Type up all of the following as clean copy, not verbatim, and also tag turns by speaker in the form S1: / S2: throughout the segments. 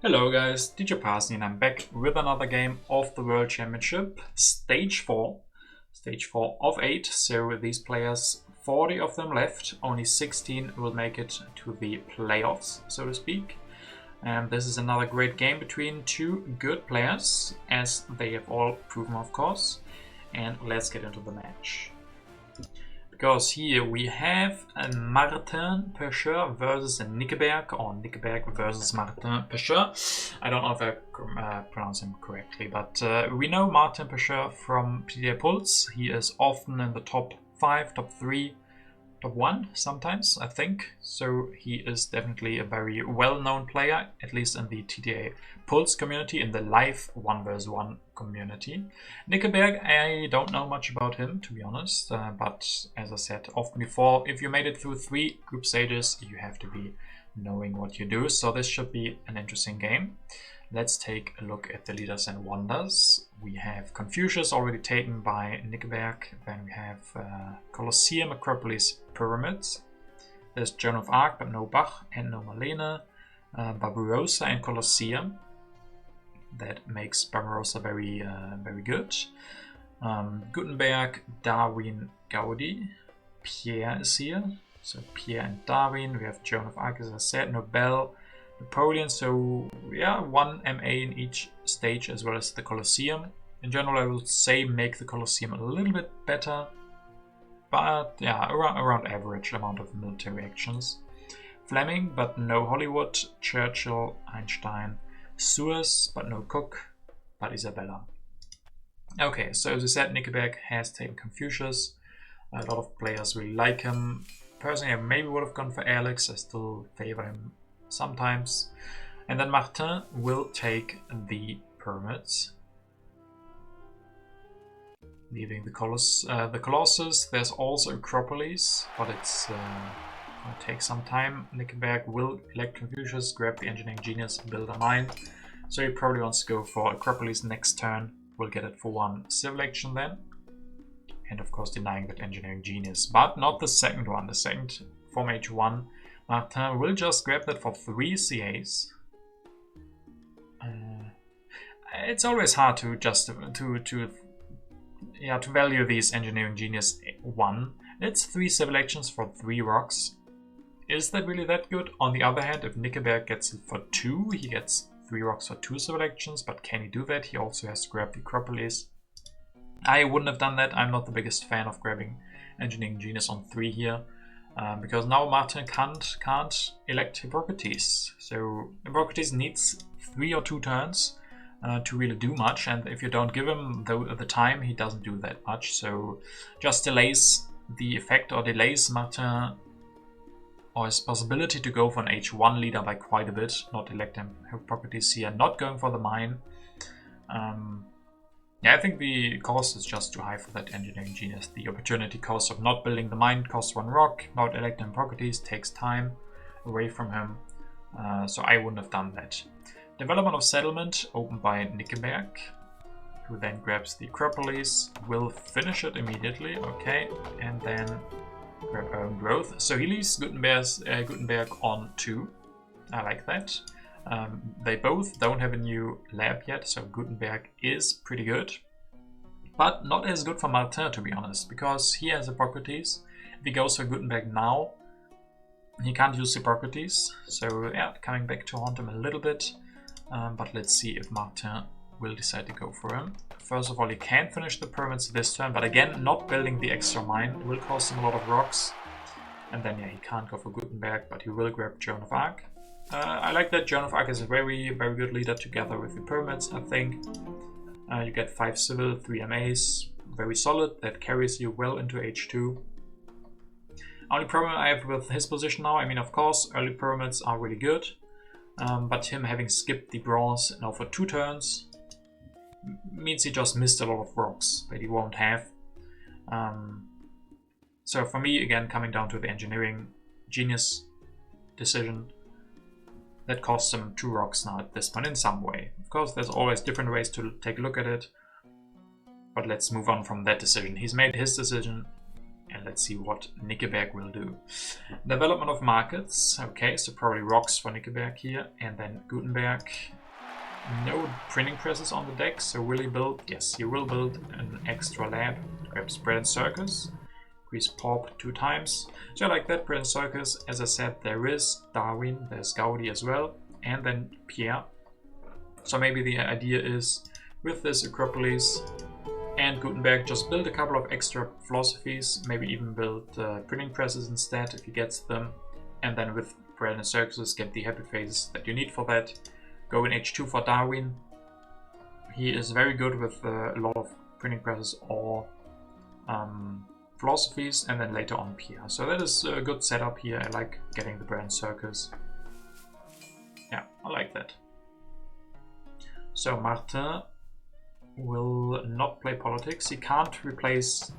S1: Hello guys, DJParson and I'm back with another game of the World Championship, Stage 4. Stage 4 of 8, so these players, 40 of them left, only 16 will make it to the playoffs, so to speak. And this is another great game between two good players, as they have all proven of course. And let's get into the match. Because here we have a Martin Pêcheur versus a Nickeberg, or Nickeberg versus Martin Pêcheur. I don't know if I pronounce him correctly, but we know Martin Pêcheur from PDA Pulse. He is often in the top 5, top 3, top 1 sometimes, I think. So he is definitely a very well-known player, at least in the TDA Pulse community, in the live 1 vs 1 community. Nickeberg, I don't know much about him, to be honest, but as I said often before, if you made it through 3 group stages, you have to be knowing what you do, so this should be an interesting game. Let's take a look at the leaders and wonders. We have Confucius already taken by Nickeberg. Then we have Colosseum, Acropolis, Pyramids. There's Joan of Arc, but no Bach and no Marlene. Barbarossa and Colosseum. That makes Barbarossa very good. Gutenberg, Darwin, Gaudi. Pierre is here. So Pierre and Darwin. We have Joan of Arc, as I said. Nobel, Napoleon, so yeah, 1 MA in each stage as well as the Colosseum. In general, I would say make the Colosseum a little bit better, but yeah, around average amount of military actions. Fleming, but no Hollywood. Churchill, Einstein, Suez, but no Cook, but Isabella. Okay, so as I said, Nickeberg has taken Confucius. A lot of players really like him. Personally, I maybe would have gone for Alex. I still favor him sometimes. And then Martin will take the Pyramids, leaving the Colossus. There's also Acropolis, but it's gonna take some time. Nickeberg will elect Confucius, grab the Engineering Genius, build a mine. So he probably wants to go for Acropolis next turn. We'll get it for 1 civil action then. And of course denying that Engineering Genius, but not the second one. The second from H1. Martin will just grab that for 3 CAs. It's always hard to value these Engineering Genius 1. It's 3 civil actions for 3 rocks. Is that really that good? On the other hand, if Nickeberg gets it for 2, he gets 3 rocks for 2 civil actions, but can he do that? He also has to grab the Acropolis. I wouldn't have done that. I'm not the biggest fan of grabbing Engineering Genius on 3 here. Because now Martin can't elect Hippocrates. So Hippocrates needs 3 or 2 turns to really do much, and if you don't give him the time, he doesn't do that much. So just delays the effect, or delays Martin or his possibility to go for an H1 leader by quite a bit. Not electing Hippocrates here, not going for the mine. Yeah, I think the cost is just too high for that Engineering Genius. The opportunity cost of not building the mine costs 1 rock, not electing Hippocrates takes time away from him, so I wouldn't have done that. Development of Settlement, opened by Nickeberg, who then grabs the Acropolis, will finish it immediately, okay, and then grab Urban Growth. So he leaves Gutenberg on 2, I like that. They both don't have a new lab yet, so Gutenberg is pretty good. But not as good for Martin, to be honest, because he has Hippocrates. If he goes for Gutenberg now, he can't use Hippocrates. So yeah, coming back to haunt him a little bit. But let's see if Martin will decide to go for him. First of all, he can finish the Pyramids this turn, but again, not building the extra mine will cost him a lot of rocks. And then yeah, he can't go for Gutenberg, but he will grab Joan of Arc. I like that Joan of Arc is a very good leader together with the Pyramids, I think. You get 5 civil, 3 MAs, very solid, that carries you well into H2. Only problem I have with his position now, I mean, of course, early Pyramids are really good, but him having skipped the bronze now for 2 turns means he just missed a lot of rocks that he won't have. So for me, again, coming down to the Engineering Genius decision, that costs him 2 rocks now at this point in some way. Of course, there's always different ways to take a look at it, but let's move on from that decision. He's made his decision. And let's see what Nickeberg will do. Development of markets. Okay, so probably rocks for Nickeberg here. And then Gutenberg. No printing presses on the deck, so will he build? Yes, he will build an extra lab. Grabs Bread and Circus. Increase pop 2 times. So I like that. Bread and Circus. As I said, there is Darwin, there's Gaudi as well, and then Pierre. So maybe the idea is with this Acropolis and Gutenberg, just build a couple of extra philosophies, maybe even build printing presses instead if he gets them, and then with Bread and Circuses get the happy faces that you need for that. Go in H2 for Darwin. He is very good with a lot of printing presses or philosophies, and then later on Pierre. So that is a good setup here. I like getting the Brand Circus. Yeah, I like that. So Martin will not play politics. He can't replace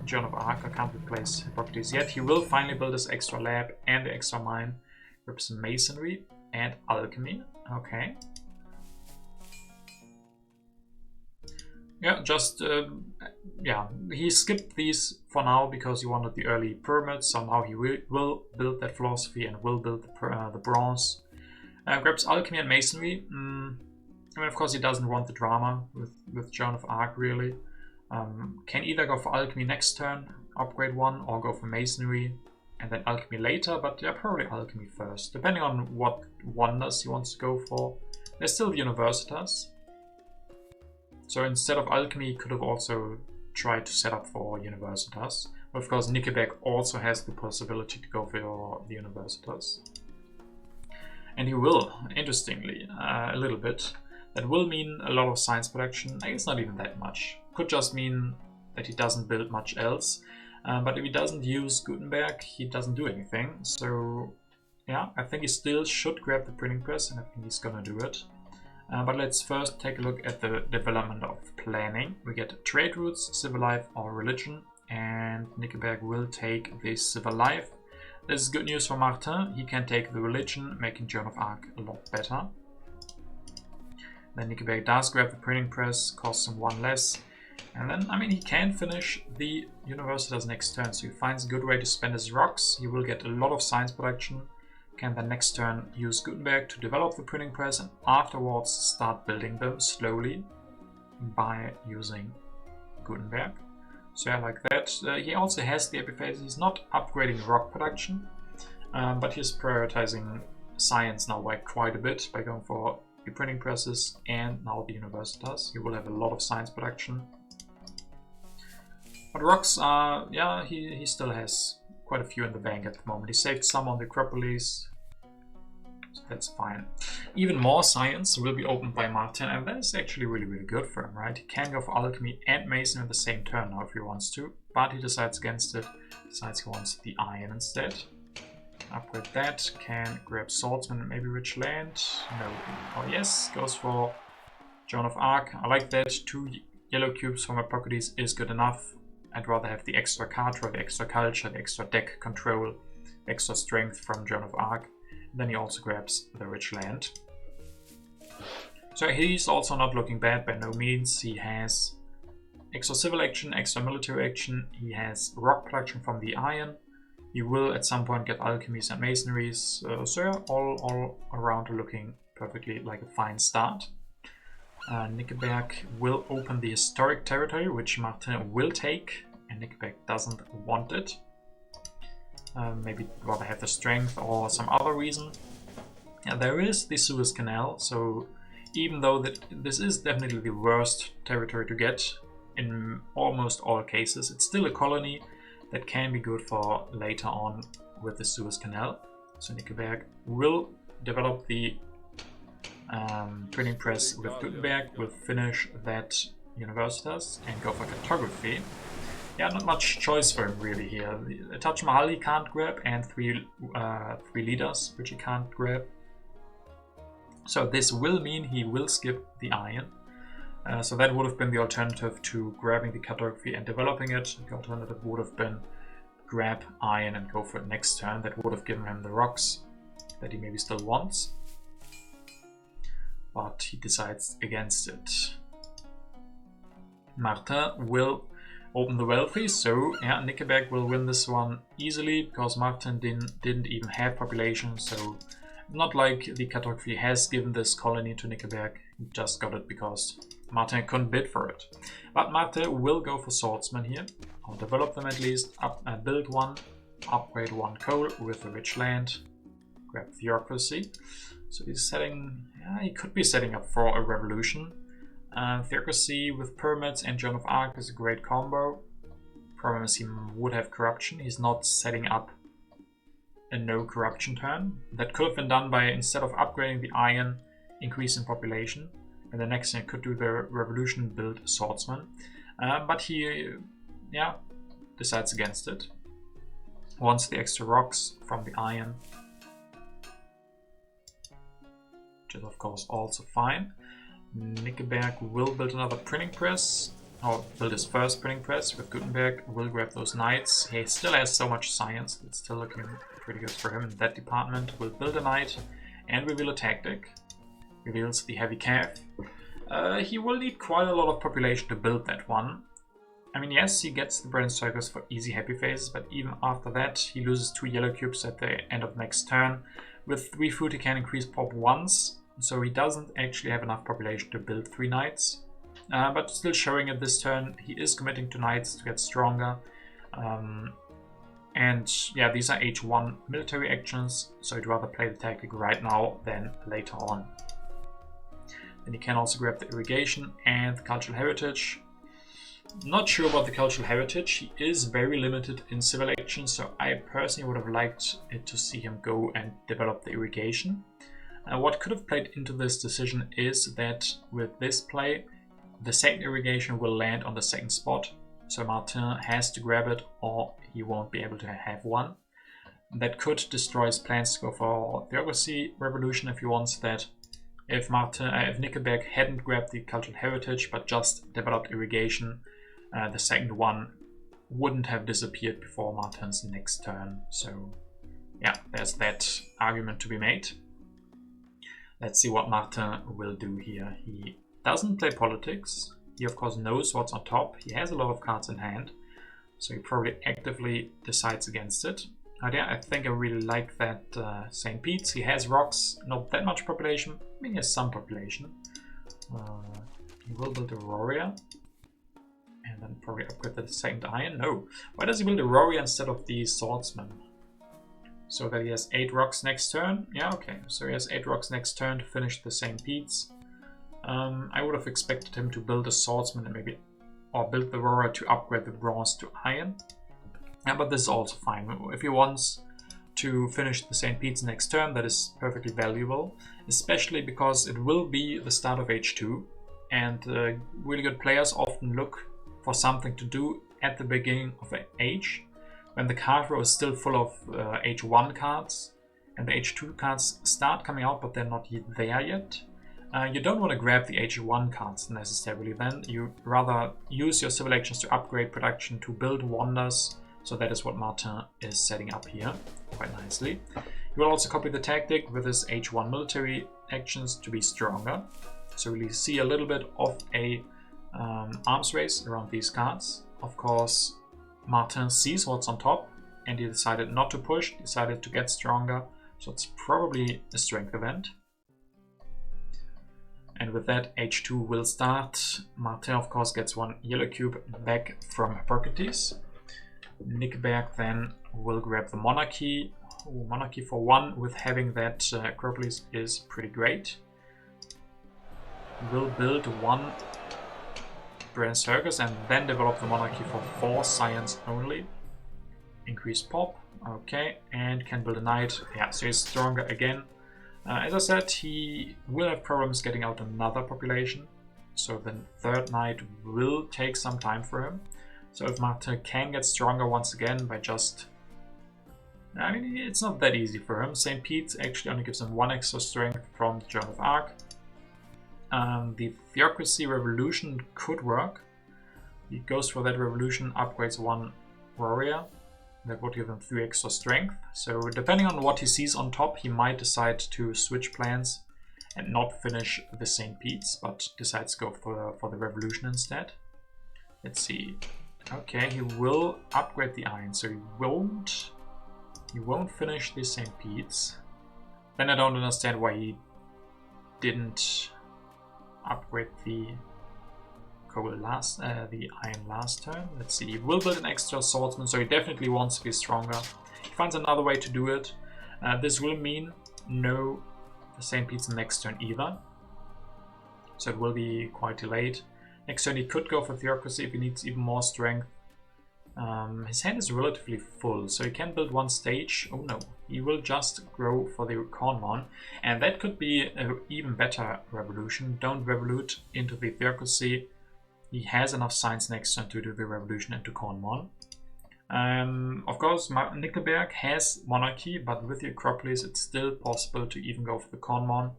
S1: Joan of Arc, or can't replace Hippocrates yet. He will finally build this extra lab and the extra mine. Rips masonry and alchemy. Okay. Yeah, just yeah, he skipped these for now because he wanted the early pyramids. So now he will build that philosophy and will build the bronze. Grabs alchemy and masonry. I mean, of course, he doesn't want the drama with Joan of Arc really. Can either go for alchemy next turn, upgrade 1, or go for masonry and then alchemy later. But yeah, probably alchemy first, depending on what wonders he wants to go for. There's still the Universitas. So instead of alchemy, he could have also tried to set up for Universitas. But of course, Nickeberg also has the possibility to go for the Universitas. And he will, interestingly, a little bit. That will mean a lot of science production. I guess not even that much. Could just mean that he doesn't build much else. But if he doesn't use Gutenberg, he doesn't do anything. So yeah, I think he still should grab the printing press, and I think he's gonna do it. But let's first take a look at the development of planning. We get trade routes, civil life, or religion, and Nickeberg will take the civil life. This is good news for Martin. He can take the religion, making Joan of Arc a lot better. Then Nickeberg does grab the printing press, costs him 1 less. And then, I mean, he can finish the Universitas next turn, so he finds a good way to spend his rocks. He will get a lot of science production. Can then next turn use Gutenberg to develop the printing press and afterwards start building them slowly by using Gutenberg. So I like that. He also has the epiphase. He's not upgrading rock production, but he's prioritizing science now by quite a bit by going for the printing presses and now the Universitas. He will have a lot of science production. But rocks are, yeah, he still has quite a few in the bank at the moment. He saved some on the Acropolis, so that's fine. Even more science will be opened by Martin, and that is actually really, really good for him, right? He can go for alchemy and mason at the same turn now if he wants to, but he decides against it. Decides he wants the iron instead. Upgrade that. Can grab swordsman and maybe rich land. No. Oh yes, goes for Joan of Arc. I like that. 2 yellow cubes from Hippocrates is good enough. I'd rather have the extra card draw, the extra culture, the extra deck control, the extra strength from Joan of Arc. And then he also grabs the rich land. So he's also not looking bad by no means. He has extra civil action, extra military action. He has rock production from the iron. He will at some point get alchemies and masonries. So yeah, all around looking perfectly like a fine start. Nickeberg will open the historic territory, which Martin will take, and Nickeberg doesn't want it. Maybe rather have the strength or some other reason. Yeah, there is the Suez Canal, so even though this is definitely the worst territory to get in almost all cases, it's still a colony that can be good for later on with the Suez Canal. So Nickeberg will develop the printing press with Gutenberg, will finish that Universitas and go for cartography. Yeah, not much choice for him really here. The Taj Mahal he can't grab, and three leaders which he can't grab. So this will mean he will skip the iron. So that would have been the alternative to grabbing the cartography and developing it. The alternative would have been grab iron and go for it next turn. That would have given him the rocks that he maybe still wants. But he decides against it. Martin will open the wealthy. So yeah, Nickeberg will win this one easily because Martin didn't even have population. So not like the cartography has given this colony to Nickeberg. He just got it because Martin couldn't bid for it. But Martin will go for swordsman here. I'll develop them at least, build one, upgrade one coal with a rich land, grab theocracy. So he's setting, yeah, he could be setting up for a revolution. Theocracy with pyramids and Joan of Arc is a great combo. Problem is he would have corruption. He's not setting up a no corruption turn. That could have been done by, instead of upgrading the iron, increase in population. And the next thing I could do the revolution, build swordsman. But he, yeah, decides against it. Wants the extra rocks from the iron. Which is of course also fine. Nickeberg will build another printing press. Or build his first printing press with Gutenberg. Will grab those knights. He still has so much science. It's still looking pretty good for him in that department. Will build a knight and reveal a tactic. Reveals the heavy calf. He will need quite a lot of population to build that one. I mean, yes, he gets the brain circus for easy happy phases, but even after that, he loses 2 yellow cubes at the end of next turn. With 3 food, he can increase pop once, so he doesn't actually have enough population to build 3 knights. But still showing at this turn, he is committing to knights to get stronger. And yeah, these are H1 military actions, so he'd rather play the tactic right now than later on. Then you can also grab the irrigation and the cultural heritage. Not sure about the cultural heritage. He is very limited in civil action, so I personally would have liked it to see him go and develop the irrigation. What could have played into this decision is that with this play, the second irrigation will land on the second spot. So Martin has to grab it or he won't be able to have one. That could destroy his plans to go for theocracy revolution if he wants that. If Nickeberg hadn't grabbed the cultural heritage but just developed irrigation, the second one wouldn't have disappeared before Martin's next turn. So yeah, there's that argument to be made. Let's see what Martin will do here. He doesn't play politics. He of course knows what's on top. He has a lot of cards in hand, so he probably actively decides against it. Yeah, I think I really like that St. Pete's. He has rocks, not that much population. I mean, he has some population. He will build a warrior. And then probably upgrade the second iron. No. Why does he build a warrior instead of the swordsman? So that he has 8 rocks next turn. Yeah, okay. So he has 8 rocks next turn to finish the St. Pete's. I would have expected him to build a swordsman and maybe, or build the warrior to upgrade the bronze to iron. Yeah, but this is also fine. If he wants to finish the St. Pete's next turn, that is perfectly valuable, especially because it will be the start of H2, and really good players often look for something to do at the beginning of an H, when the card row is still full of H1 cards, and the H2 cards start coming out, but they're not yet there yet. You don't want to grab the H1 cards necessarily then. You rather use your civil actions to upgrade production to build wonders. So that is what Martin is setting up here quite nicely. He will also copy the tactic with his H1 military actions to be stronger. So we see a little bit of a arms race around these cards. Of course, Martin sees what's on top and he decided not to push, decided to get stronger. So it's probably a strength event. And with that, H2 will start. Martin, of course, gets 1 yellow cube back from Hippocrates. Nickeberg then will grab the monarchy. Ooh, monarchy for 1 with having that Acropolis is pretty great. Will build 1 Grand Circus and then develop the monarchy for 4 science only. Increase pop, okay, and can build a knight. Yeah, so he's stronger again. As I said, he will have problems getting out another population, so the third knight will take some time for him. So if Martin can get stronger once again by just... I mean, it's not that easy for him. St. Pete's actually only gives him 1 extra strength from Joan of Arc. The Theocracy Revolution could work. He goes for that revolution, upgrades 1 warrior. That would give him 3 extra strength. So depending on what he sees on top, he might decide to switch plans and not finish the St. Pete's, but decides to go for the revolution instead. Let's see. Okay, he will upgrade the iron, so he won't finish the St. Pete's. Then I don't understand why he didn't upgrade the coal the iron last turn. Let's see, he will build an extra swordsman, so he definitely wants to be stronger. He finds another way to do it. This will mean no St. Pete's next turn either, so it will be quite delayed. Next turn he could go for Theocracy if he needs even more strength. His hand is relatively full, so he can build one stage. Oh no, he will just grow for the Cornmon, and that could be an even better revolution. Don't revolute into the Theocracy. He has enough science next turn to do the revolution into Cornmon. Of course, Nickeberg has monarchy, but with the Acropolis it's still possible to even go for the Cornmon.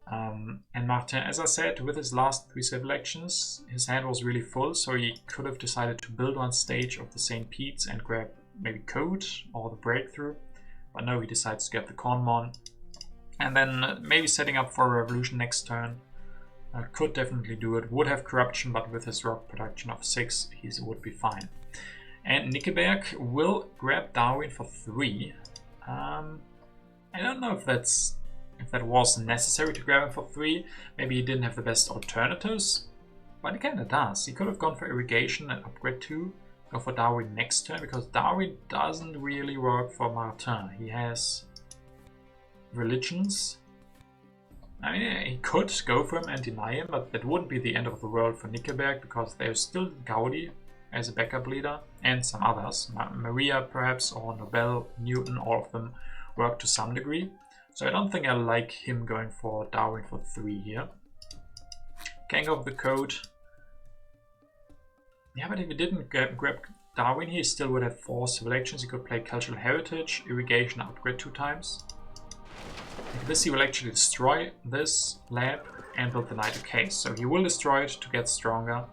S1: And Martin, as I said, with his last 3 civil elections, his hand was really full, so he could have decided to build one stage of the St. Pete's and grab maybe Code or the Breakthrough. But no, he decides to get the Cornmon. And then maybe setting up for a revolution next turn. Could definitely do it. Would have corruption, but with his rock production of 6, he would be fine. And Nickeberg will grab Darwin for 3. I don't know if that was necessary to grab him for 3. Maybe he didn't have the best alternatives, but he kinda does. He could have gone for irrigation and upgrade 2, go for Darwin next turn, because Darwin doesn't really work for Martin. He has religions. I mean, he could go for him and deny him, but that wouldn't be the end of the world for Nickeberg, because there's still Gaudi as a backup leader and some others. Maria perhaps, or Nobel, Newton, all of them work to some degree. So I don't think I like him going for Darwin for 3 here. Can go for the Code. Yeah, but if he didn't grab Darwin, he still would have 4 civil actions. He could play Cultural Heritage, Irrigation, upgrade 2 times. Like this, he will actually destroy this lab and build the Knight. Okay, so he will destroy it to get stronger.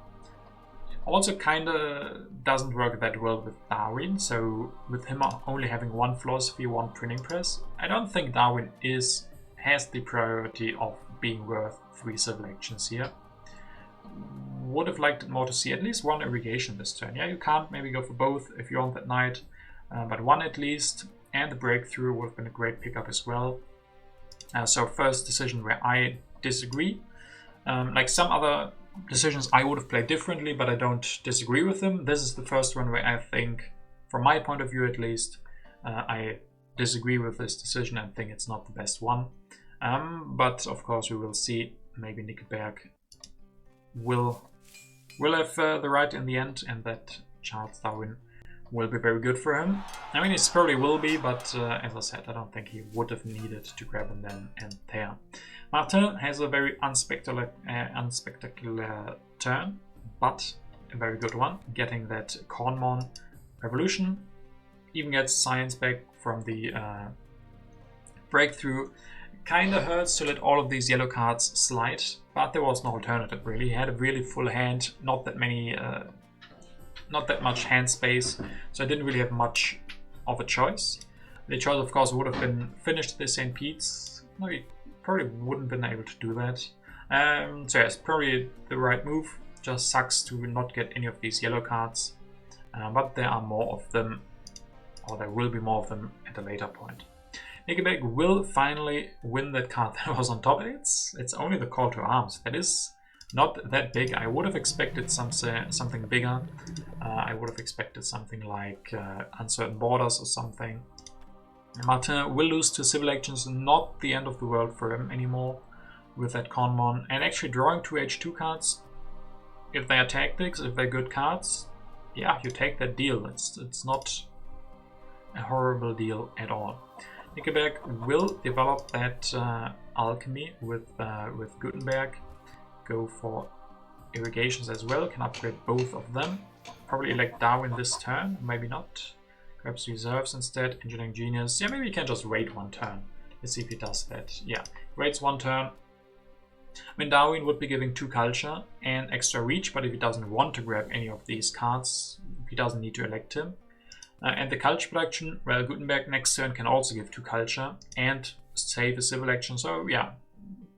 S1: Also kinda doesn't work that well with Darwin, so with him only having 1 philosophy, 1 printing press, I don't think Darwin has the priority of being worth 3 civil actions here. Would have liked it more to see at least 1 irrigation this turn. Yeah, you can't maybe go for both if you want that Knight, but 1 at least, and the Breakthrough would have been a great pickup as well. So first decision where I disagree. Like some other decisions I would have played differently, but I don't disagree with them. This is the first one where I think, from my point of view at least, I disagree with this decision and think it's not the best one. But of course we will see. Maybe Nickeberg will have the right in the end, and that Charles Darwin will be very good for him. I mean, it probably will be, but as I said, I don't think he would have needed to grab him then and there. Martin has a very unspectacular turn, but a very good one. Getting that Cornmon revolution, even gets science back from the Breakthrough. Kinda hurts to let all of these yellow cards slide, but there was no alternative really. He had a really full hand, not that much hand space, so I didn't really have much of a choice. The choice, of course, would have been finished the St. Pete's. No, he probably wouldn't have been able to do that. So yes, probably the right move. Just sucks to not get any of these yellow cards, but there are more of them, or there will be more of them at a later point. Nickeberg will finally win that card that was on top. It's only the call to arms. That is not that big. I would have expected something bigger. I would have expected something like Uncertain Borders or something. Martin will lose to civil actions, not the end of the world for him anymore with that Cornmon. And actually drawing 2 H2 cards, if they are tactics, if they're good cards, yeah, you take that deal. It's not a horrible deal at all. Nickeberg will develop that alchemy with Gutenberg. Go for irrigations as well, can upgrade both of them. Probably elect Darwin this turn, maybe not. Grabs reserves instead, engineering genius. Yeah, maybe he can just wait 1 turn. Let's see if he does that. Yeah, waits 1 turn. I mean, Darwin would be giving 2 culture and extra reach, but if he doesn't want to grab any of these cards, he doesn't need to elect him. And the culture production, well, Gutenberg next turn can also give 2 culture and save a civil action. So yeah,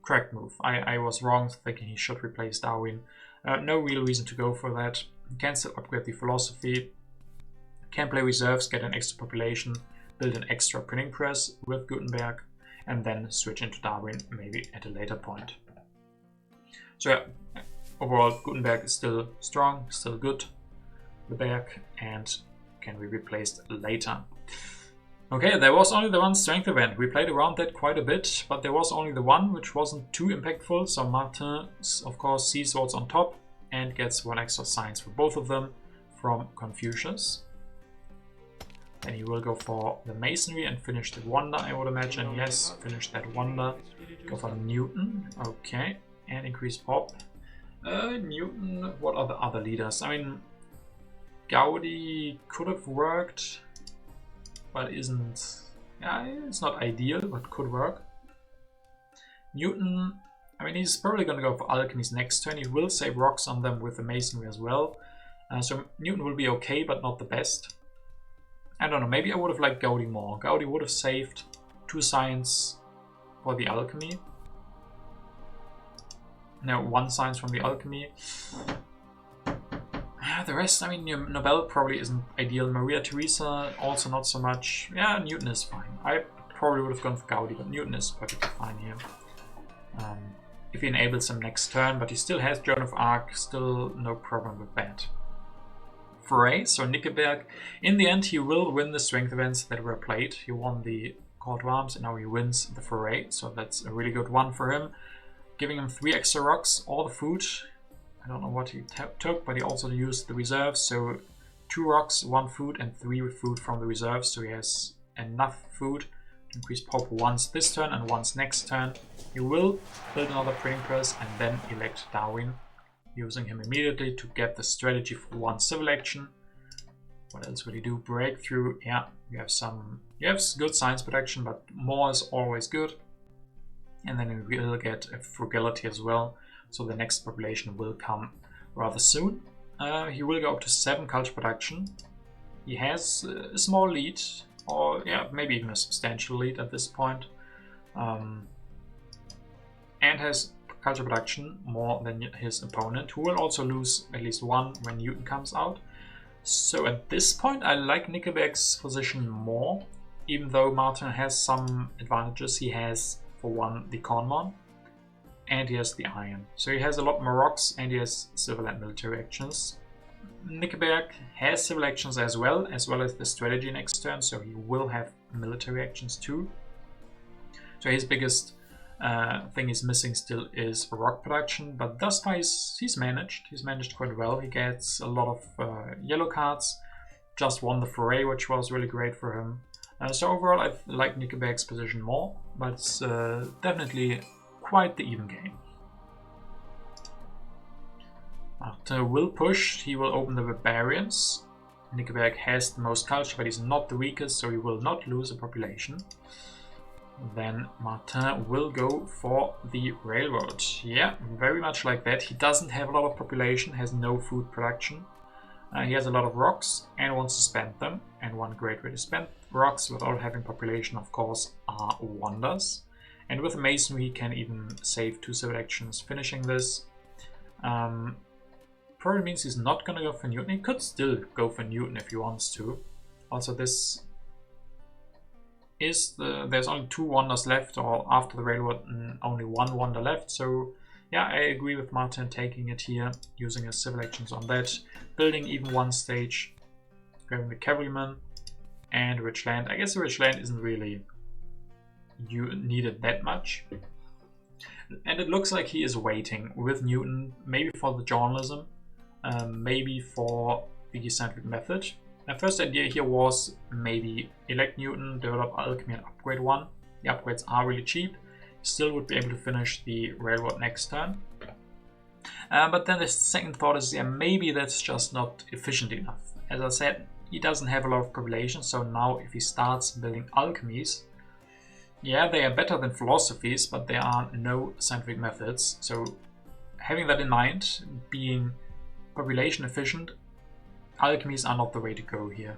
S1: correct move. I was wrong thinking he should replace Darwin. No real reason to go for that. can still upgrade the philosophy, can play reserves, get an extra population, build an extra printing press with Gutenberg, and then switch into Darwin maybe at a later point. So yeah, overall Gutenberg is still strong, still good, the Berg, and can be replaced later. Okay, there was only the one strength event. We played around that quite a bit, but there was only the one which wasn't too impactful. So Martin, of course, sees swords on top and gets one extra science for both of them from Confucius. Then he will go for the masonry and finish the wonder, I would imagine. Yes, finish that wonder. Go for Newton, okay, and increase pop. Newton, what are the other leaders? I mean, Gaudi could have worked, but isn't, yeah, it's not ideal, but could work. Newton, I mean, he's probably going to go for alchemies next turn. He will save rocks on them with the masonry as well. So Newton will be okay, but not the best. I don't know, maybe I would have liked Gaudi more. Gaudi would have saved 2 science for the alchemy. No, 1 science from the alchemy. The rest, I mean, Nobel probably isn't ideal. Maria Theresa, also not so much. Yeah, Newton is fine. I probably would have gone for Gaudi, but Newton is perfectly fine here. If he enables him next turn, but he still has Joan of Arc, still no problem with that. Foray, so Nickeberg, in the end he will win the strength events that were played. He won the Call to Arms and now he wins the Foray, so that's a really good one for him. Giving him 3 extra rocks, all the food. I don't know what he took, but he also used the reserves, so 2 rocks, 1 food and 3 food from the reserves, so he has enough food to increase pop once this turn and once next turn. He will build another printing press and then elect Darwin, using him immediately to get the strategy for 1 civil action. What else will he do? Breakthrough, yeah, you have good science protection, but more is always good. And then he will get a frugality as well. So the next population will come rather soon. He will go up to 7 culture production. He has a small lead, or yeah, maybe even a substantial lead at this point. And has culture production more than his opponent, who will also lose at least 1 when Newton comes out. So at this point I like Nickeberg's position more, even though Martin has some advantages. He has, for one, the Conmon, and he has the iron. So he has a lot more rocks and he has civil and military actions. Nickeberg has civil actions as well as the strategy next turn, so he will have military actions too. So his biggest thing he's missing still is rock production, but thus far he's managed quite well. He gets a lot of yellow cards, just won the Foray, which was really great for him. So overall I like Nickeberg's position more, but it's definitely quite the even game. Martin will push, he will open the barbarians. Nickeberg has the most culture, but he's not the weakest, so he will not lose a population. Then Martin will go for the railroad. Yeah, very much like that. He doesn't have a lot of population, has no food production. He has a lot of rocks and wants to spend them. And one great way to spend rocks without having population, of course, are wonders. And with the masonry, he can even save 2 civil actions finishing this. Probably means he's not going to go for Newton. He could still go for Newton if he wants to. Also, this is there's only 2 wonders left, or after the railroad only 1 wonder left. So yeah, I agree with Martin taking it here, using his civil actions on that, building even 1 stage, grabbing the cavalryman and rich land. I guess the rich land isn't really needed that much. And it looks like he is waiting with Newton, maybe for the journalism, maybe for the scientific method. My first idea here was maybe elect Newton, develop alchemy and upgrade 1. The upgrades are really cheap. Still would be able to finish the railroad next turn. But then the second thought is, yeah, maybe that's just not efficient enough. As I said, he doesn't have a lot of population, so now if he starts building alchemies, yeah, they are better than philosophies, but there are no scientific methods. So having that in mind, being population efficient, alchemies are not the way to go here.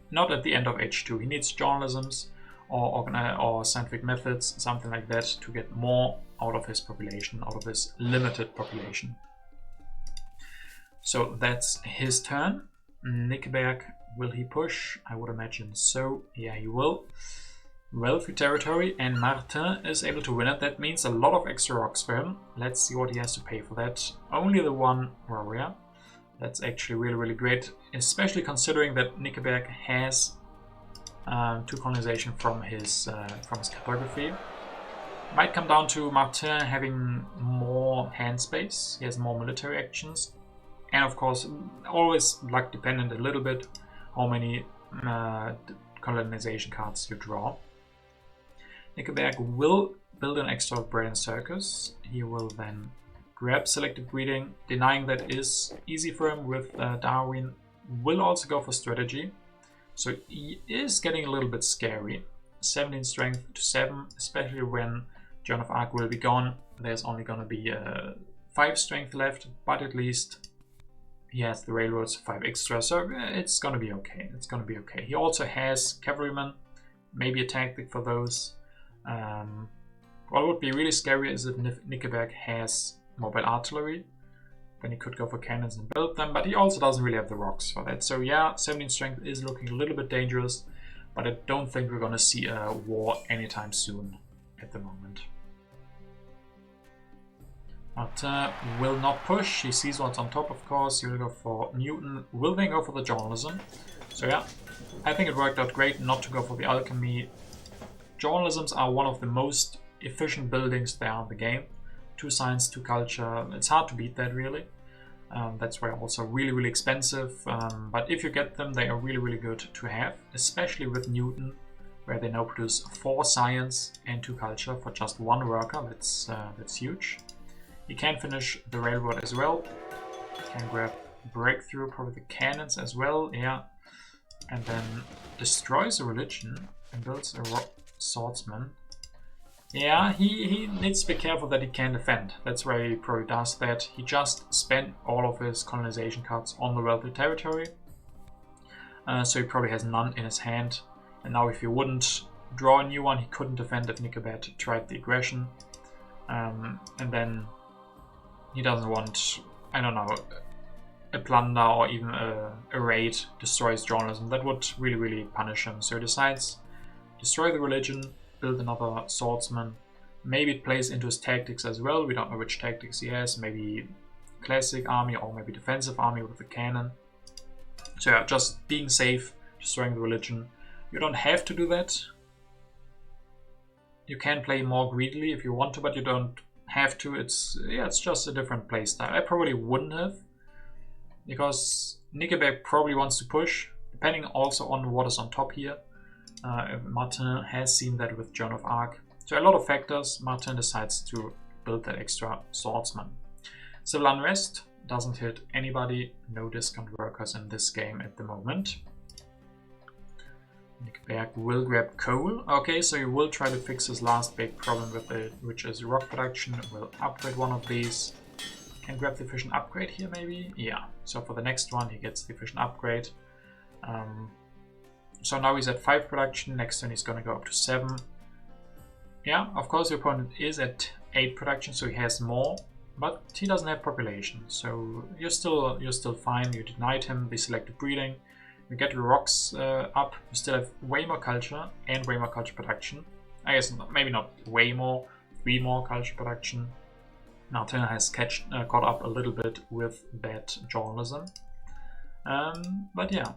S1: Not at the end of H2. He needs journalisms or scientific methods, something like that, to get more out of his population, out of his limited population. So that's his turn. Nickeberg, will he push? I would imagine so. Yeah, he will. Wealthy territory, and Martin is able to win it. That means a lot of extra rocks for him. Let's see what he has to pay for that. Only the one warrior. That's actually really, really great, especially considering that Nickeberg has 2 colonization from his cartography. Might come down to Martin having more hand space. He has more military actions, and of course, always luck dependent a little bit how many colonization cards you draw. Nickeberg will build an extra bread and circus. He will then grab selective breeding, denying that is easy for him with Darwin. Will also go for strategy. So he is getting a little bit scary. 17 strength to 7, especially when Joan of Arc will be gone. There's only going to be 5 strength left, but at least he has the railroads 5 extra, so it's going to be okay. It's going to be okay. He also has cavalrymen, maybe a tactic for those. What would be really scary is if Nickeberg has mobile artillery. Then he could go for cannons and build them, but he also doesn't really have the rocks for that. So yeah, 17 strength is looking a little bit dangerous, but I don't think we're going to see a war anytime soon at the moment. Martin will not push. He sees what's on top, of course. He will go for Newton. Will then go for the journalism. So yeah, I think it worked out great not to go for the alchemy. Journalisms are one of the most efficient buildings there are in the game. 2 science, 2 culture. It's hard to beat that, really. That's why also really, really expensive. But if you get them, they are really, really good to have, especially with Newton, where they now produce 4 science and 2 culture for just 1 worker. That's huge. He can finish the railroad as well. Can grab breakthrough, probably the cannons as well. Yeah, and then destroys a religion and builds a swordsman. Yeah, he needs to be careful that he can defend. That's why he probably does that. He just spent all of his colonization cards on the wealthy territory. So he probably has none in his hand. And now if he wouldn't draw a new one, he couldn't defend if Nickeberg tried the aggression. And then he doesn't want, I don't know, a plunder or even a raid destroys journalism. That would really, really punish him. So he decides, destroy the religion, build another swordsman. Maybe it plays into his tactics as well. We don't know which tactics he has. Maybe classic army or maybe defensive army with a cannon. So yeah, just being safe, destroying the religion. You don't have to do that. You can play more greedily if you want to, but you don't have to. It's just a different playstyle. I probably wouldn't have, because Nickeberg probably wants to push, depending also on what is on top here. Martin has seen that with Joan of Arc. So a lot of factors. Martin decides to build that extra swordsman. Civil unrest doesn't hit anybody. No discount workers in this game at the moment. Nickeberg will grab coal. Okay, so he will try to fix his last big problem with it, which is rock production. Will upgrade one of these. Can grab the efficient upgrade here maybe? Yeah, so for the next one he gets the efficient upgrade. So now he's at 5 production, next turn he's gonna go up to 7. Yeah, of course the opponent is at 8 production, so he has more, but he doesn't have population. So you're still fine. You denied him the selective breeding. You get your rocks up. You still have way more culture and way more culture production. I guess maybe not way more, 3 more culture production. Martin has caught up a little bit with that journalism. But yeah,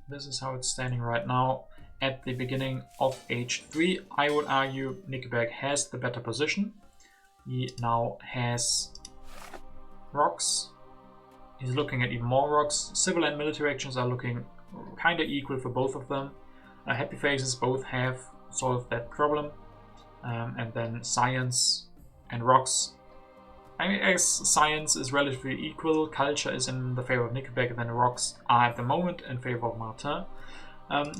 S1: this is how it's standing right now. At the beginning of H3, I would argue Nickeberg has the better position. He now has rocks. He's looking at even more rocks. Civil and military actions are looking kind of equal for both of them. Happy faces both have solved that problem. And then science and rocks. I guess science is relatively equal. Culture is in the favor of Nickeberg, and then rocks are at the moment in favor of Martin.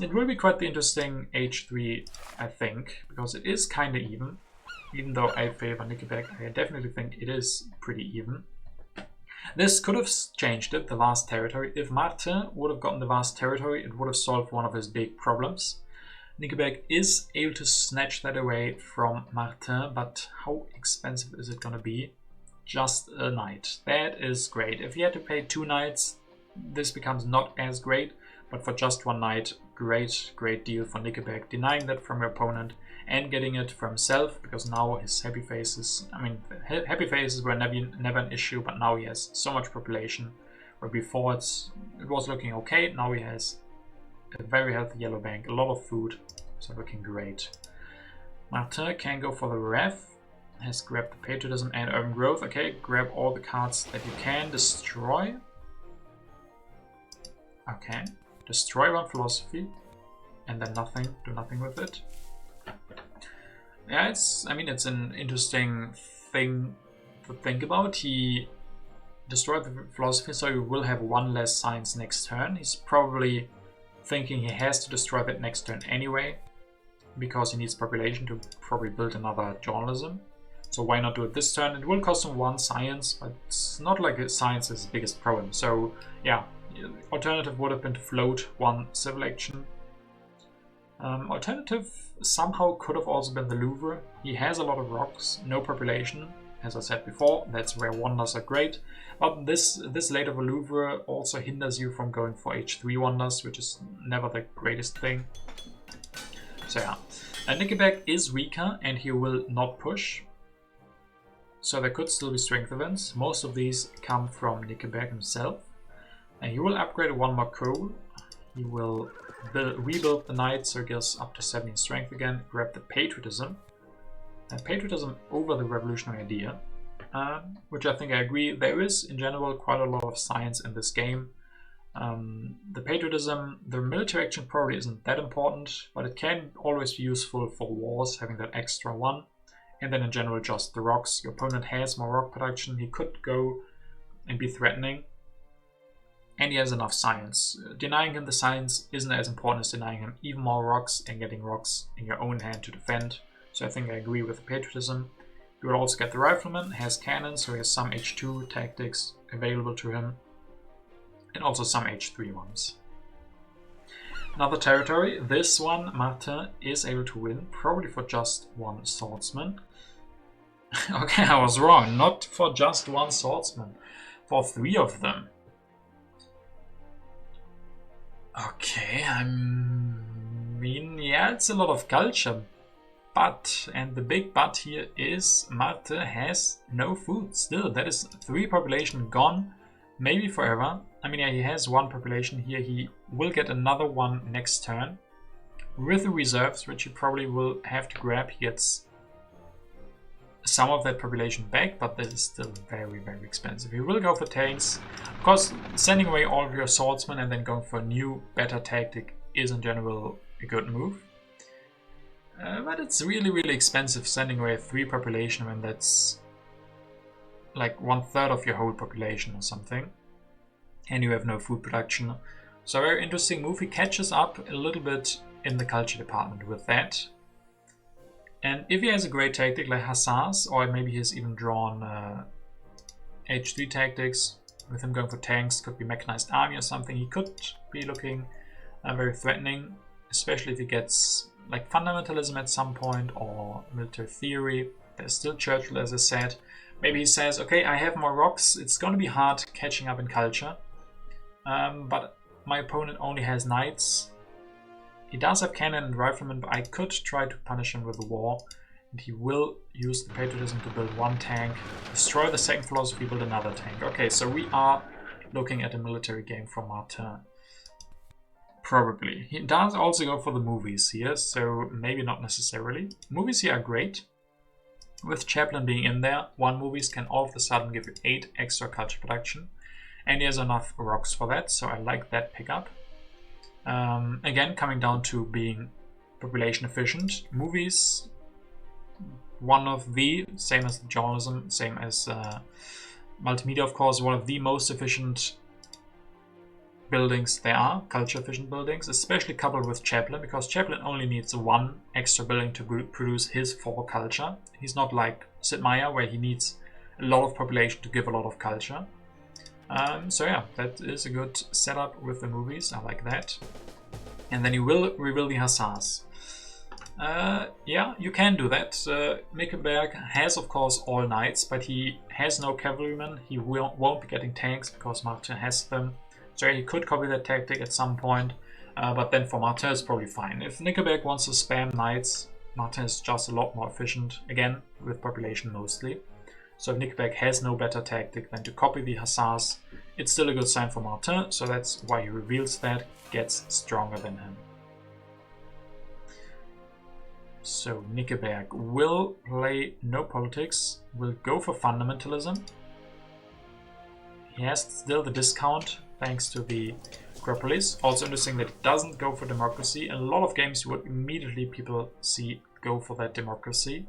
S1: It will be quite the interesting H3, I think, because it is kind of even. Even though I favor Nickeberg, I definitely think it is pretty even. This could have changed it, the vast territory. If Martin would have gotten the vast territory, it would have solved one of his big problems. Nickeberg is able to snatch that away from Martin, but how expensive is it going to be? just a knight. That is great. If he had to pay 2 knights, this becomes not as great, but for just 1 knight, great deal for Nickeberg, denying that from your opponent and getting it for himself, because now his happy faces, I mean, happy faces were never an issue, but now he has so much population, where before it was looking okay. Now he has a very healthy yellow bank, a lot of food, so looking great. Martin can go for the ref, has grabbed the patriotism and urban growth. Okay, grab all the cards that you can, destroy. Okay, destroy 1 philosophy, and then do nothing with it. Yeah, I mean, it's an interesting thing to think about. He destroyed the philosophy, so he will have 1 less science next turn. He's probably thinking he has to destroy that next turn anyway, because he needs population to probably build another journalism. So why not do it this turn? It will cost him 1 science, but it's not like science is his biggest problem. So yeah, alternative would have been to float 1 civil action. Alternative somehow could have also been the Louvre. He has a lot of rocks, no population. As I said before, that's where wonders are great. But this late of a Louvre also hinders you from going for H3 wonders, which is never the greatest thing. So yeah, Nickeberg is weaker and he will not push. So there could still be strength events. Most of these come from Nickeberg himself. And he will upgrade 1 more coal. He will rebuild the knight, so he goes up to 17 strength again. Grab the patriotism. Patriotism over the revolutionary idea, which I think I agree. There is in general quite a lot of science in this game. The patriotism, the military action probably isn't that important, but it can always be useful for wars, having that extra 1. And then in general just the rocks. Your opponent has more rock production. He could go and be threatening. And he has enough science. Denying him the science isn't as important as denying him even more rocks and getting rocks in your own hand to defend. So I think I agree with the patriotism. You will also get the rifleman, has cannon, so he has some H2 tactics available to him. And also some H3 ones. Another territory. This one Martin is able to win, probably for just 1 swordsman. Okay, I was wrong. Not for just 1 swordsman. For 3 of them. Okay, I mean, yeah, it's a lot of culture. But, and the big but here is, Martin has no food still. That is 3 population gone, maybe forever. I mean, yeah, he has 1 population here. He will get another 1 next turn. With the reserves, which he probably will have to grab, he gets some of that population back, but that is still very, very expensive. He will go for tanks. Of course, sending away all of your swordsmen and then going for a new, better tactic is in general a good move. But it's really, really expensive sending away 3 population when that's like 1/3 of your whole population or something. And you have no food production. So a very interesting move. He catches up a little bit in the culture department with that. And if he has a great tactic like Hussars, or maybe he's even drawn H3 tactics, with him going for tanks, could be mechanized army or something, he could be looking very threatening, especially if he gets like fundamentalism at some point or military theory. There's still Churchill, as I said. Maybe he says, okay, I have more rocks, it's going to be hard catching up in culture, but my opponent only has knights. He does have cannon and riflemen, but I could try to punish him with a war. And he will use the patriotism to build 1 tank, destroy the 2nd philosophy, build another tank. Okay, so we are looking at a military game from Martin. Probably. He does also go for the movies here, so maybe not necessarily. Movies here are great. With Chaplin being in there, 1 movies can all of a sudden give you 8 extra culture production. And he has enough rocks for that, so I like that pickup. Again, coming down to being population efficient. Movies, one of the, same as journalism, same as multimedia of course, one of the most efficient buildings there are, culture efficient buildings, especially coupled with Chaplin, because Chaplin only needs 1 extra building to produce his 4 culture. He's not like Sid Meier, where he needs a lot of population to give a lot of culture. So yeah, that is a good setup with the movies. I like that. And then you will reveal the Hussars. Yeah, you can do that. Nickeberg has, of course, all knights, but he has no cavalrymen. He won't be getting tanks because Martin has them. So he could copy that tactic at some point, but then for Martin it's probably fine. If Nickeberg wants to spam knights, Martin is just a lot more efficient, again, with population mostly. So if Nickeberg has no better tactic than to copy the hussars, it's still a good sign for Martin, so that's why he reveals that, gets stronger than him. So Nickeberg will play no politics, will go for fundamentalism. He has still the discount thanks to the Acropolis. Also interesting that he doesn't go for democracy. In a lot of games you would immediately people see go for that democracy.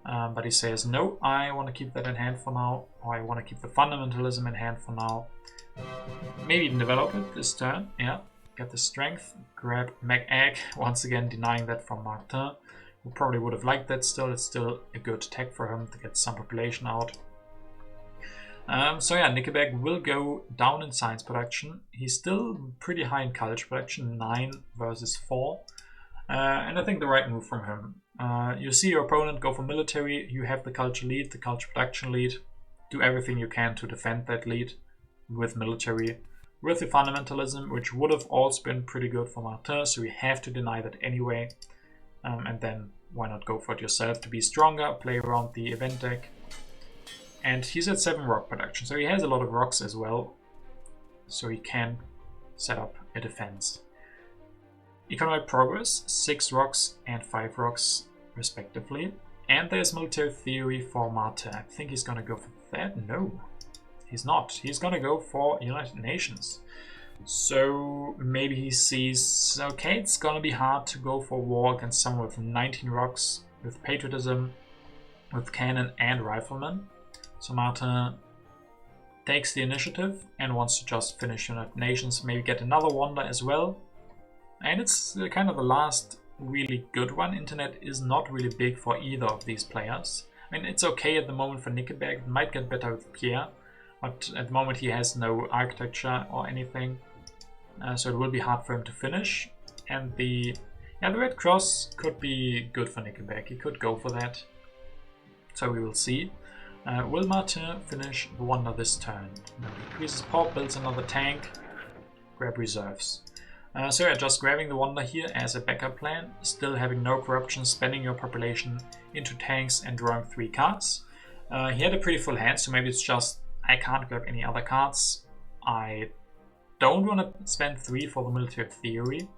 S1: But he says, no, I want to keep that in hand for now, or I want to keep the fundamentalism in hand for now. Maybe even develop it this turn, yeah. Get the strength, grab Mag Egg, once again denying that from Martin, who probably would have liked that still. It's still a good tech for him to get some population out. So yeah, Nickeberg will go down in science production. He's still pretty high in culture production, 9 versus 4. And I think the right move from him. You see your opponent go for military, you have the culture lead, the culture production lead. Do everything you can to defend that lead with military. With the fundamentalism, which would have also been pretty good for Martin, so you have to deny that anyway. And then why not go for it yourself to be stronger, play around the event deck. And he's at 7 rock production, so he has a lot of rocks as well. So he can set up a defense. Economic progress, 6 rocks and 5 rocks respectively. And there's military theory for Martin. I think he's gonna go for that. No, he's not. He's gonna go for United Nations. So maybe he sees, okay, it's gonna be hard to go for war against someone with 19 rocks, with patriotism, with cannon and riflemen. So Martin takes the initiative and wants to just finish United Nations, maybe get another wonder as well. And it's kind of the last really good one. Internet is not really big for either of these players. I mean, it's okay at the moment for Nickeberg. It might get better with Pierre, but at the moment he has no architecture or anything. So it will be hard for him to finish. And the Red Cross could be good for Nickeberg. He could go for that. So we will see. Will Martin finish the wonder this turn? No, increases pop, builds another tank, grab reserves. So yeah, just grabbing the wonder here as a backup plan, still having no corruption, spending your population into tanks and drawing 3 cards. He had a pretty full hand, so maybe it's just I can't grab any other cards. I don't want to spend 3 for the military theory.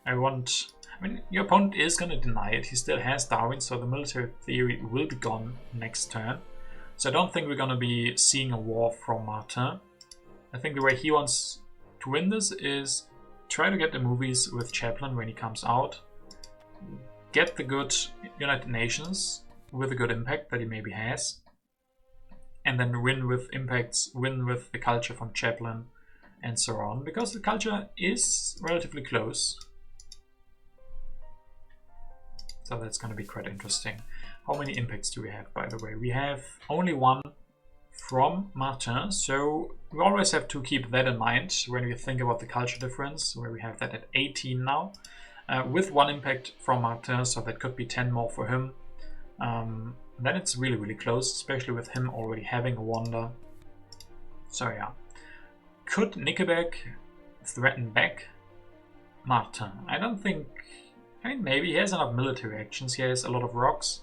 S1: I mean, your opponent is going to deny it. He still has Darwin, so the military theory will be gone next turn. So I don't think we're going to be seeing a war from Martin. I think the way he wants to win this is try to get the movies with Chaplin when he comes out. Get the good United Nations with a good impact that he maybe has. And then win with impacts, win with the culture from Chaplin and so on. Because the culture is relatively close. So that's going to be quite interesting. How many impacts do we have, by the way? We have only 1 from Martin, so we always have to keep that in mind when we think about the culture difference, where we have that at 18 now, with 1 impact from Martin, so that could be 10 more for him. Then it's really, really close, especially with him already having a wonder. So yeah. Could Nickeberg threaten back Martin? I don't think... I mean, maybe he has enough military actions, he has a lot of rocks.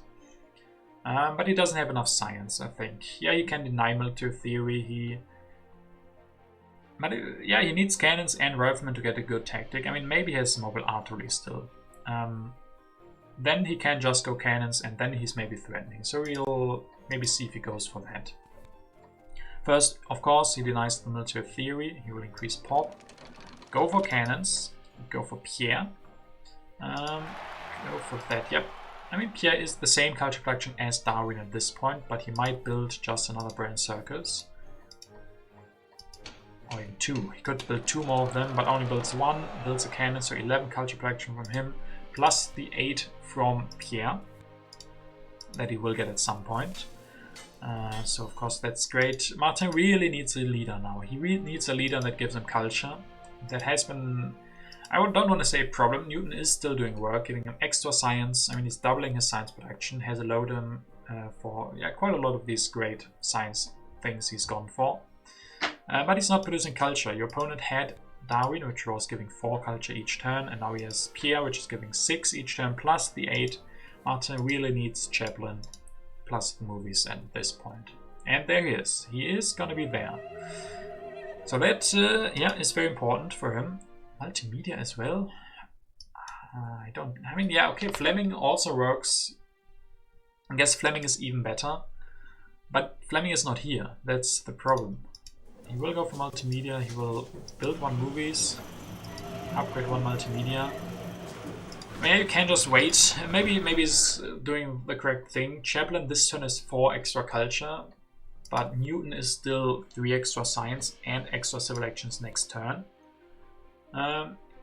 S1: But he doesn't have enough science, I think. Yeah, he can deny military theory. Yeah, he needs cannons and riflemen to get a good tactic. I mean, maybe he has mobile artillery still. Then he can just go cannons, and then he's maybe threatening. So we'll maybe see if he goes for that. First, of course, he denies the military theory. He will increase pop. Go for cannons. Go for Pierre. Go for that, yep. I mean, Pierre is the same culture production as Darwin at this point, but he might build just another Brain Circus. Or even 2. He could build 2 more of them, but only builds 1, builds a cannon, so 11 culture production from him, plus the 8 from Pierre, that he will get at some point. So of course that's great. Martin really needs a leader now. He really needs a leader that gives him culture. That has been I don't want to say problem. Newton is still doing work, giving him extra science. I mean, he's doubling his science production, has allowed him for quite a lot of these great science things he's gone for. But he's not producing culture. Your opponent had Darwin, which was giving 4 culture each turn, and now he has Pierre, which is giving 6 each turn, plus the 8. Martin really needs Chaplin, plus the movies at this point. And there he is. He is gonna be there. So that, is very important for him. Multimedia as well. Okay, Fleming also works. I guess Fleming is even better. But Fleming is not here. That's the problem. He will go for multimedia. He will build 1 movies. Upgrade 1 multimedia. Maybe you can just wait. Maybe he's doing the correct thing. Chaplin this turn is 4 extra culture. But Newton is still 3 extra science and extra civil actions next turn.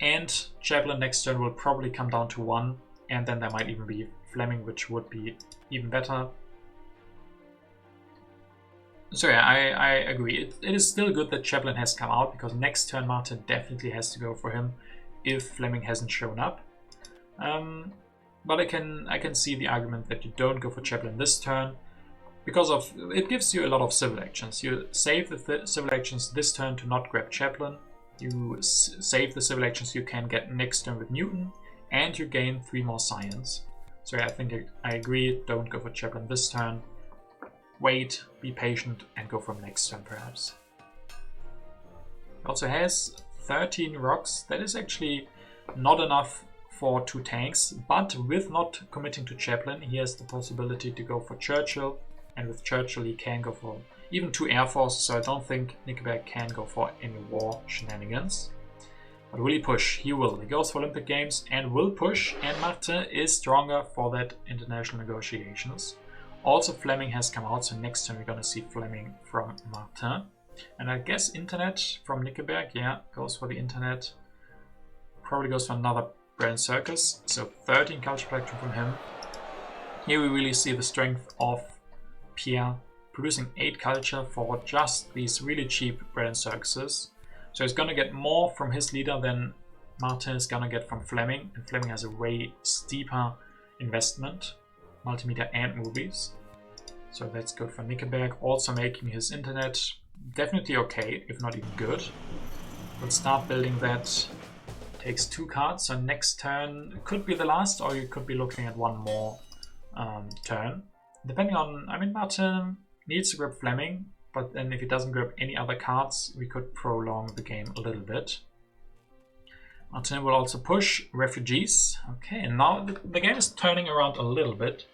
S1: And Chaplin next turn will probably come down to 1, and then there might even be Fleming, which would be even better. So yeah, I agree. It is still good that Chaplin has come out, because next turn Martin definitely has to go for him if Fleming hasn't shown up. But I can see the argument that you don't go for Chaplin this turn, because of it gives you a lot of civil actions. You save the civil actions this turn to not grab Chaplin. You save the civil actions you can get next turn with Newton, and you gain 3 more science. So yeah, I think I agree, don't go for Chaplin this turn. Wait, be patient, and go for him next turn perhaps. He also has 13 rocks. That is actually not enough for 2 tanks, but with not committing to Chaplin, he has the possibility to go for Churchill, and with Churchill he can go for even 2 air forces, so I don't think Nickeberg can go for any war shenanigans. But will he push? He will. He goes for Olympic Games and will push, and Martin is stronger for that international negotiations. Also Fleming has come out, so next time we're gonna see Fleming from Martin. And I guess internet from Nickeberg, yeah, goes for the internet. Probably goes for another Brand Circus, so 13 culture production from him. Here we really see the strength of Pierre, producing 8 culture for just these really cheap bread and circuses. So he's gonna get more from his leader than Martin is gonna get from Fleming, and Fleming has a way steeper investment, multimedia and movies. So that's good for Nickeberg, also making his internet definitely okay, if not even good. We'll start building that. Takes 2 cards, so next turn could be the last, or you could be looking at 1 more turn. Depending on, I mean, Martin needs to grab Fleming, but then if he doesn't grab any other cards, we could prolong the game a little bit. Martin will also push refugees. Okay, and now the game is turning around a little bit.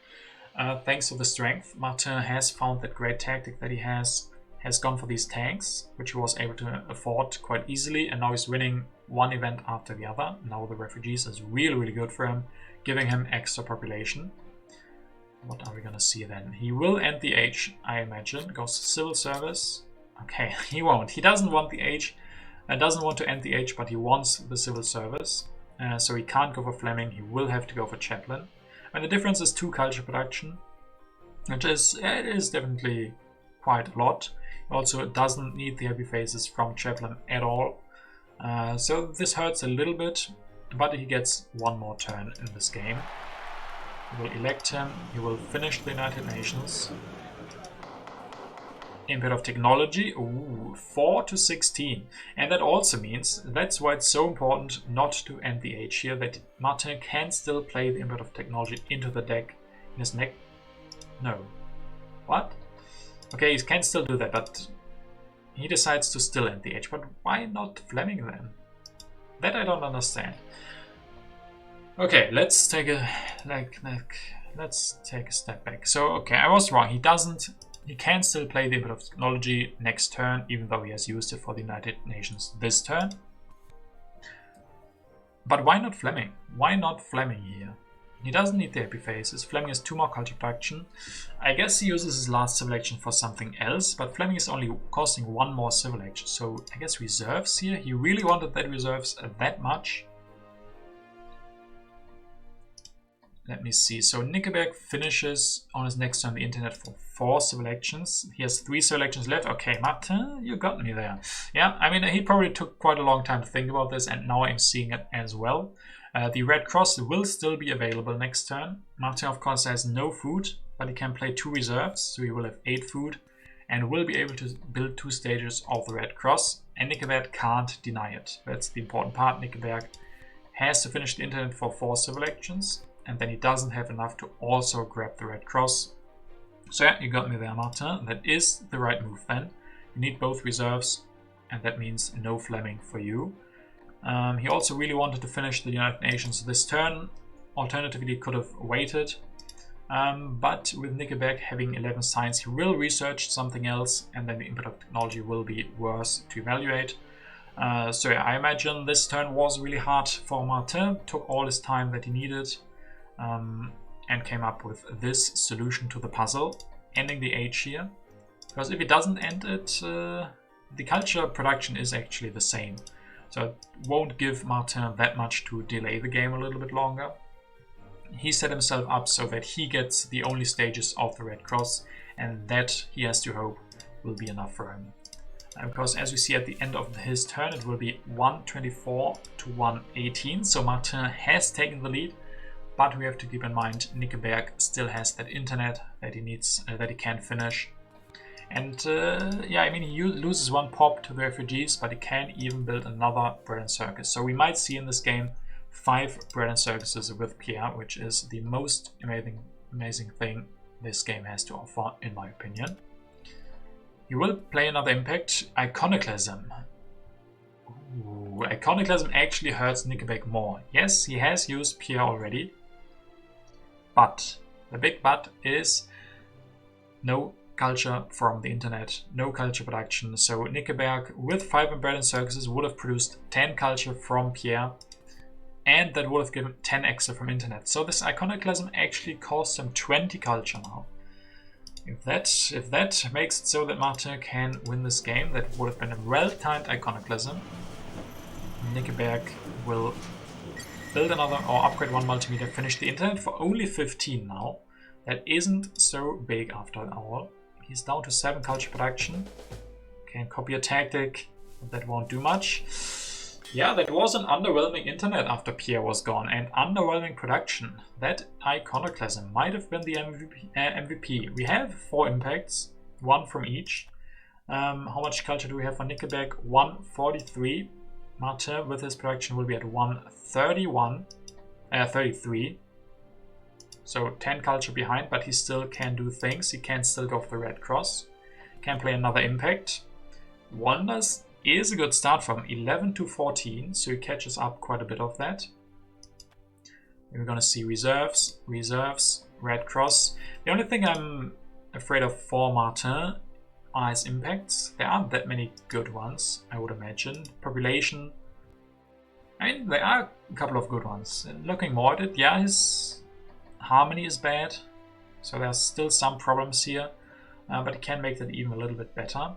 S1: Thanks to the strength, Martin has found that great tactic that he has gone for these tanks, which he was able to afford quite easily, and now he's winning 1 event after the other. Now the refugees is really, really good for him, giving him extra population. What are we gonna see then? He will end the age, I imagine. Goes to civil service. Okay, he won't. He doesn't want the age, doesn't want to end the age, but he wants the civil service. So he can't go for Fleming. He will have to go for Chaplin. And the difference is 2 culture production, which is definitely quite a lot. Also, it doesn't need the happy faces from Chaplin at all. So this hurts a little bit, but he gets 1 more turn in this game. He will elect him, he will finish the United Nations. Input of technology, ooh, 4 to 16. And that also means, that's why it's so important not to end the age here, that Martin can still play the input of technology into the deck in his neck. No. What? Okay, he can still do that, but he decides to still end the age. But why not Fleming then? That I don't understand. Okay, let's take a let's take a step back. So okay, I was wrong. He can still play the input of technology next turn, even though he has used it for the United Nations this turn. But why not Fleming? Why not Fleming here? He doesn't need the happy faces. Fleming has 2 more culture production. I guess he uses his last civil action for something else, but Fleming is only costing 1 more civil action. So I guess reserves here. He really wanted that reserves that much. let me see. So Nickeberg finishes on his next turn the internet for 4 civil actions. He has 3 civil actions left. Okay, Martin, you got me there. Yeah, I mean, he probably took quite a long time to think about this, and now I'm seeing it as well. The red cross will still be available next turn. Martin, of course, has no food, but he can play 2 reserves, so he will have 8 food, and will be able to build 2 stages of the red cross, and Nickeberg can't deny it. That's the important part. Nickeberg has to finish the internet for 4 civil actions, and then he doesn't have enough to also grab the red cross. So yeah, you got me there, Martin. That is the right move then. You need both reserves, and that means no Fleming for you. He also really wanted to finish the United Nations this turn. Alternatively, he could have waited. But with Nickeberg having 11 signs, he will research something else, and then the input of technology will be worse to evaluate. So yeah, I imagine this turn was really hard for Martin. Took all his time that he needed, and came up with this solution to the puzzle, ending the age here. Because if it doesn't end it, the culture production is actually the same. So it won't give Martin that much to delay the game a little bit longer. He set himself up so that he gets the only stages of the red cross, and that, he has to hope, will be enough for him. Because as we see at the end of his turn, it will be 124 to 118. So Martin has taken the lead, but we have to keep in mind Nickeberg still has that internet that he needs, that he can finish. And yeah, I mean, he loses 1 pop to the refugees, but he can even build another bread and circus. So we might see in this game 5 bread and circuses with Pierre, which is the most amazing thing this game has to offer, in my opinion. He will play another impact, Iconoclasm. Ooh, Iconoclasm actually hurts Nickeberg more. Yes, he has used Pierre already, but the big but is no culture from the internet, no culture production. So Nickeberg with 5 bread and circuses would have produced 10 culture from Pierre, and that would have given 10 extra from internet. So this Iconoclasm actually costs him 20 culture now. If that makes it so that Martin can win this game, that would have been a well-timed Iconoclasm. Nickeberg will build another or upgrade 1 multimeter, finish the internet for only 15 now. That isn't so big after all. He's down to 7 culture production. Can copy a tactic, but that won't do much. Yeah, that was an underwhelming internet after Pierre was gone, and underwhelming production. That Iconoclasm might have been the MVP. We have 4 impacts, 1 from each. How much culture do we have for Nickeberg? 143. Martin with his production will be at 33. So 10 culture behind, but he still can do things. He can still go for the red cross. Can play another impact. Wonders is a good start from 11 to 14, so he catches up quite a bit of that. And we're gonna see reserves, red cross. The only thing I'm afraid of for Martin are his impacts. There aren't that many good ones, I would imagine. Population, I mean, there are a couple of good ones. Looking more at it, yeah, his harmony is bad, so there's still some problems here, but he can make that even a little bit better.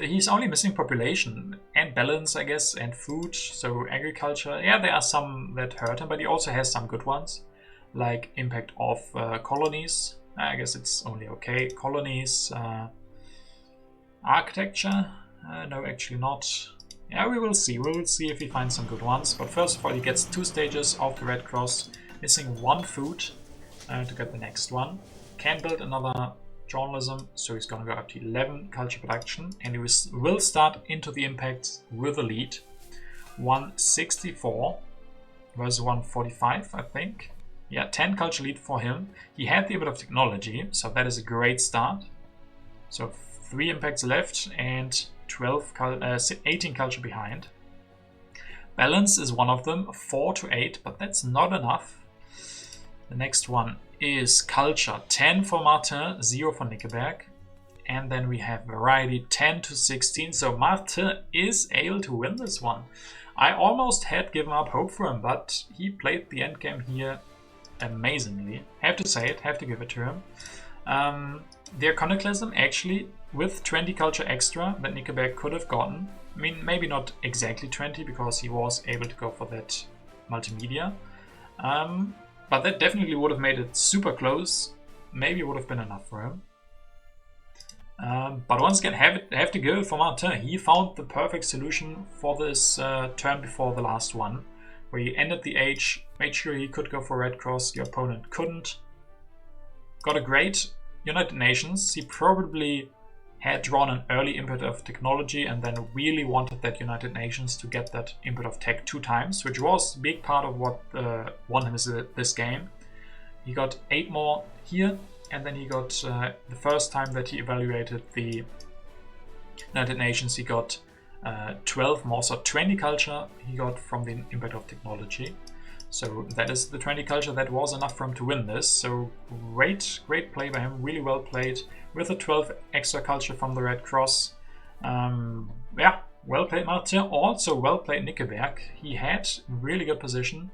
S1: He's only missing population and balance, I guess, and food, so agriculture. Yeah, there are some that hurt him, but he also has some good ones, like impact of colonies. I guess it's only okay. Colonies, architecture, no, actually not. Yeah, we will see. We will see if he finds some good ones. But first of all, he gets 2 stages of the red cross, missing 1 food to get the next one. Can build another journalism, so he's gonna go up to 11 culture production, and he will start into the impacts with a lead. 164 versus 145, I think. Yeah, 10 culture lead for him. He had the bit of technology, so that is a great start. So 3 impacts left and 18 culture behind. Balance is one of them, 4 to 8, but that's not enough. The next one is culture, 10 for Martin, 0 for Nickeberg. And then we have variety, 10 to 16. So Martin is able to win this one. I almost had given up hope for him, but he played the endgame here amazingly. Have to say it, have to give it to him. The Iconoclasm actually, with 20 culture extra that Nickeberg could have gotten. I mean, maybe not exactly 20, because he was able to go for that multimedia. But that definitely would have made it super close. Maybe would have been enough for him. But once again, have to give it for Martin. He found the perfect solution for this turn before the last one, where he ended the age, made sure he could go for Red Cross, the opponent couldn't. Got a great United Nations. He probably had drawn an early input of technology and then really wanted that United Nations to get that input of tech 2 times, which was a big part of what won him this game. He got 8 more here, and then he got the first time that he evaluated the United Nations, he got 12 more, so 20 culture he got from the impact of technology. So that is the 20 culture that was enough for him to win this. So great play by him, really well played with the 12 extra culture from the Red Cross. Yeah, well played Martin, also well played Nickeberg. He had really good position.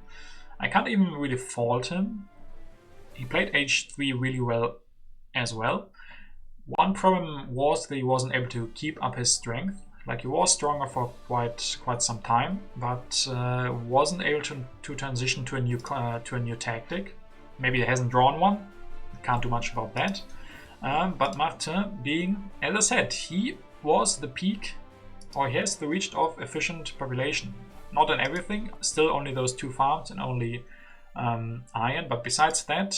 S1: I can't even really fault him. He played H3 really well as well. One problem was that he wasn't able to keep up his strength. Like, he was stronger for quite some time, but wasn't able to transition to a new tactic. Maybe he hasn't drawn one. Can't do much about that. But Martin, being, as I said, he was the peak, or he has the reach of efficient population. Not in everything, still only those 2 farms and only iron. But besides that,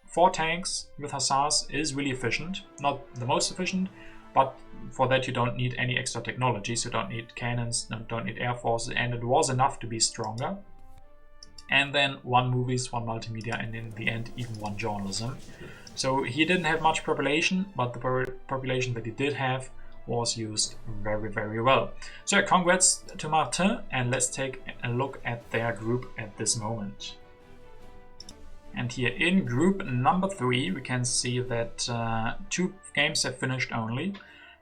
S1: 4 tanks with hussars is really efficient. Not the most efficient, but for that you don't need any extra technologies, you don't need cannons, don't need air forces, and it was enough to be stronger. And then 1 movies, 1 multimedia, and in the end even 1 journalism. So he didn't have much population, but the population that he did have was used very well. So congrats to Martin, and let's take a look at their group at this moment. And here in group number 3, we can see that 2 games have finished only.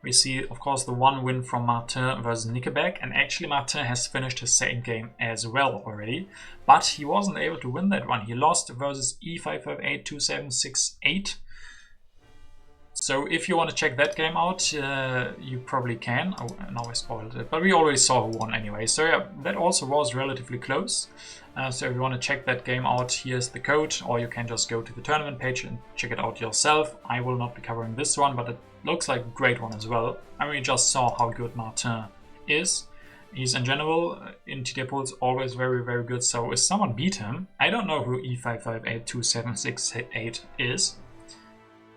S1: We see, of course, the 1 win from Martin versus Nickeberg, and actually Martin has finished his second game as well already, but he wasn't able to win that one. He lost versus E5582768. So if you want to check that game out, you probably can. Oh, now I spoiled it, but we already saw who won anyway. So yeah, that also was relatively close. So if you want to check that game out, here's the code, or you can just go to the tournament page and check it out yourself. I will not be covering this one, but it looks like a great one as well. I mean, we just saw how good Martin is. He's in general, in TT pools, always very good. So if someone beat him, I don't know who E5582768 is.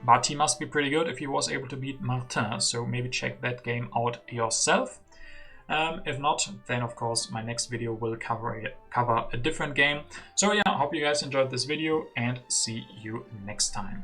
S1: But he must be pretty good if he was able to beat Martin, so maybe check that game out yourself. If not, then of course my next video will cover a different game. So yeah, I hope you guys enjoyed this video and see you next time.